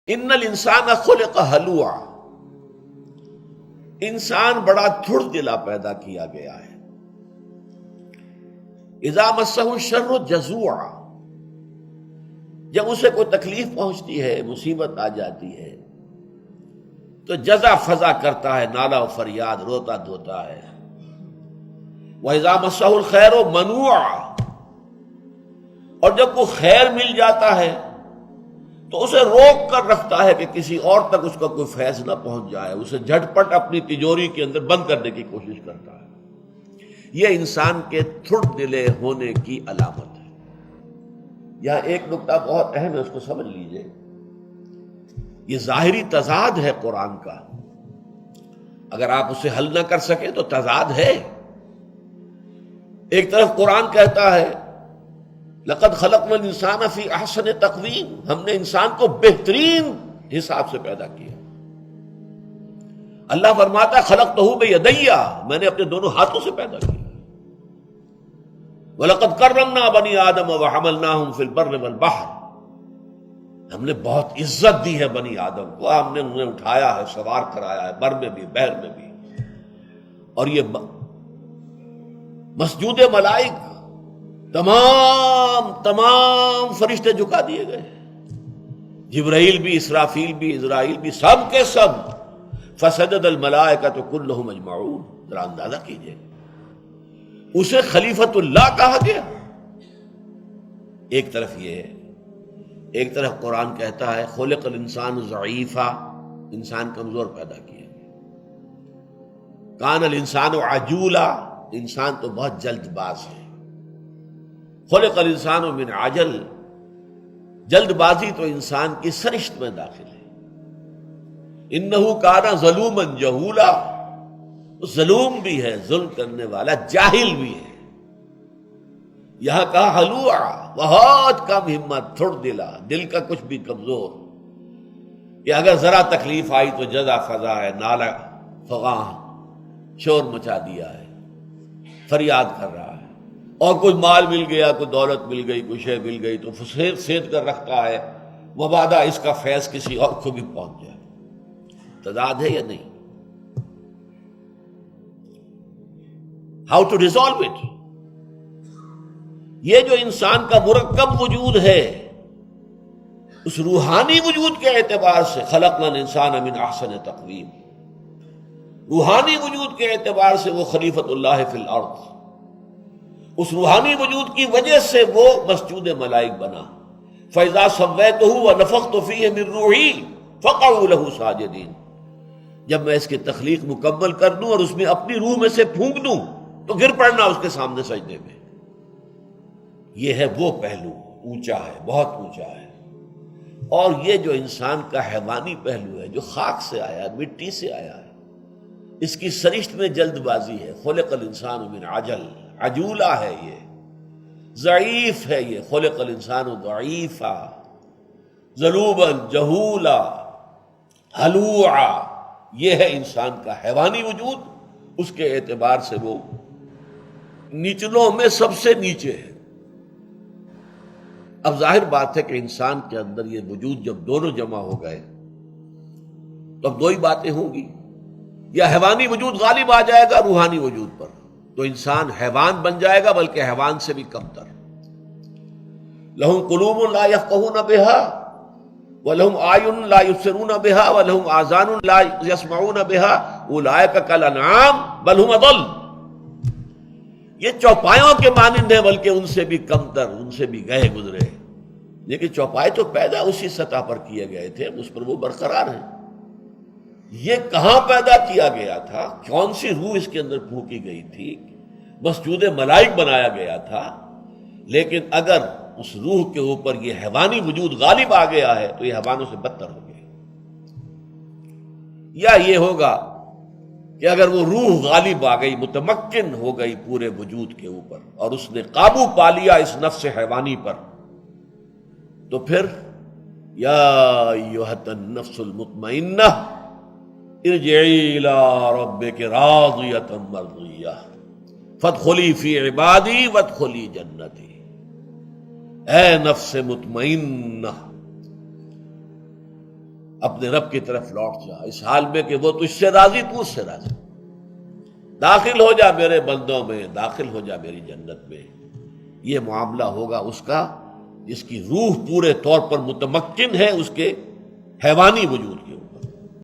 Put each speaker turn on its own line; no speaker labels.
ان الانسان خلق ہلوعا، انسان بڑا تھڑ دلا پیدا کیا گیا ہے۔ اذا مسہ الشر جزوعا، جب اسے کوئی تکلیف پہنچتی ہے، مصیبت آ جاتی ہے تو جزا فضا کرتا ہے، نالا و فریاد، روتا دھوتا ہے۔ وَإِذَا مَسَّهُ الْخَيْرُ مَنُوعًا، اور جب وہ خیر مل جاتا ہے تو اسے روک کر رکھتا ہے کہ کسی اور تک اس کا کوئی فیض نہ پہنچ جائے، اسے جھٹ پٹ اپنی تجوری کے اندر بند کرنے کی کوشش کرتا ہے۔ یہ انسان کے تھڑ دلے ہونے کی علامت ہے۔ یہاں ایک نکتہ بہت اہم ہے، اس کو سمجھ لیجئے۔ یہ ظاہری تضاد ہے قرآن کا، اگر آپ اسے حل نہ کر سکیں تو تضاد ہے۔ ایک طرف قرآن کہتا ہے لقد خلقنا الانسان فی احسن تقویم، ہم نے انسان کو بہترین حساب سے پیدا کیا۔ اللہ فرماتا ہے خلقتہ بیدی، میں نے اپنے دونوں ہاتھوں سے پیدا کیا۔ وَلَقَدْ كَرَّمْنَا بَنِي آدَمَ وَحَمَلْنَاهُمْ فِي الْبَرِّ وَالْبَحْرِ، ہم نے بہت عزت دی ہے بنی آدم کو، ہم نے انہیں اٹھایا ہے، سوار کرایا ہے، بر میں بھی بحر میں بھی۔ اور یہ مسجود ملائک تمام فرشتے جھکا دیے گئے، جبرائیل بھی، اسرافیل بھی، اسرائیل بھی، سب کے سب۔ فسجد الملائکۃ کلھم اجمعون، ذرا اندازہ کیجئے، اسے خلیفۃ اللہ کہا گیا۔ ایک طرف یہ ہے، ایک طرف قرآن کہتا ہے خلق الانسان ضعیفا، انسان کمزور پیدا کیا گیا۔ کان الانسان عجولا، انسان تو بہت جلد باز ہے۔ خلق الانسان من عجل، جلد بازی تو انسان کی سرشت میں داخل ہے۔ انہ کان ظلوما جہولا، ظلوم بھی ہے، ظلم کرنے والا، جاہل بھی ہے۔ یہاں کہا ہلوعا، بہت کم ہمت، تھڑ دلا، دل کا کچھ بھی کمزور، کہ اگر ذرا تکلیف آئی تو جزا فضا ہے، نالا فغاں، شور مچا دیا ہے، فریاد کر رہا ہے۔ اور کوئی مال مل گیا، کوئی دولت مل گئی، کوئی شے مل گئی تو سید کر رکھتا ہے، مبادا اس کا فیض کسی اور کو بھی پہنچ جائے۔ تضاد ہے یا نہیں؟ How to resolve it? یہ جو انسان کا مرکب وجود ہے، اس روحانی وجود کے اعتبار سے خلقنا الانسان من احسن تقویم، روحانی وجود کے اعتبار سے وہ خلیفۃ اللہ فی الارض، اس روحانی وجود کی وجہ سے وہ مسجود ملائک بنا۔ فَإِذَا سَوَّيْتُهُ وَنَفَخْتُ فِيهِ مِن رُوحِي فَقَعُوا لَهُ سَاجِدِينَ، جب میں اس کی تخلیق مکمل کر دوں اور اس میں اپنی روح میں سے پھونک دوں تو گر پڑنا اس کے سامنے سجدے میں۔ یہ ہے وہ پہلو، اونچا ہے، بہت اونچا ہے۔ اور یہ جو انسان کا حیوانی پہلو ہے، جو خاک سے آیا ہے، مٹی سے آیا ہے، اس کی سرشت میں جلد بازی ہے۔ خلق الانسان من عجل، عجولہ ہے، یہ ضعیف ہے، یہ خلق الانسان ضعیفا ظلوما جہولا ہلوعا، یہ ہے انسان کا حیوانی وجود۔ اس کے اعتبار سے وہ نیچلوں میں سب سے نیچے ہے۔ اب ظاہر بات ہے کہ انسان کے اندر یہ وجود جب دونوں جمع ہو گئے تو اب دو ہی باتیں ہوں گی، یا حیوانی وجود غالب آ جائے گا روحانی وجود پر تو انسان حیوان بن جائے گا، بلکہ حیوان سے بھی کم تر۔ لہم قلوب لا یفقہون بہا ولہم اعین لا یبصرون بہا ولہم آذان لا یسمعون بہا اولئک کالانعام بل ہم اضل، یہ چوپایوں کے مانند ہیں، بلکہ ان سے بھی کم تر، ان سے بھی گئے گزرے۔ لیکن چوپائے تو پیدا اسی سطح پر کیے گئے تھے، اس پر وہ برقرار ہیں۔ یہ کہاں پیدا کیا گیا تھا؟ کون سی روح اس کے اندر پھونکی گئی تھی؟ مسجود ملائک بنایا گیا تھا، لیکن اگر اس روح کے اوپر یہ حیوانی وجود غالب آ گیا ہے تو یہ حیوانوں سے بدتر ہو گیا۔ یا یہ ہوگا کہ اگر وہ روح غالب آ گئی، متمکن ہو گئی پورے وجود کے اوپر، اور اس نے قابو پا لیا اس نفس حیوانی پر، تو پھر یا ایھا النفس المطمئنہ ارجعی الی ربک راضیۃ مرضیہ فادخلی فی عبادی وادخلی جنتی۔ اے نفس مطمئنہ، اپنے رب کی طرف لوٹ جا، اس حال میں کہ وہ تجھ سے راضی، تو اس سے راضی، داخل ہو جا میرے بندوں میں، داخل ہو جا میری جنت میں۔ یہ معاملہ ہوگا اس کا جس کی روح پورے طور پر متمکن ہے اس کے حیوانی وجود کی۔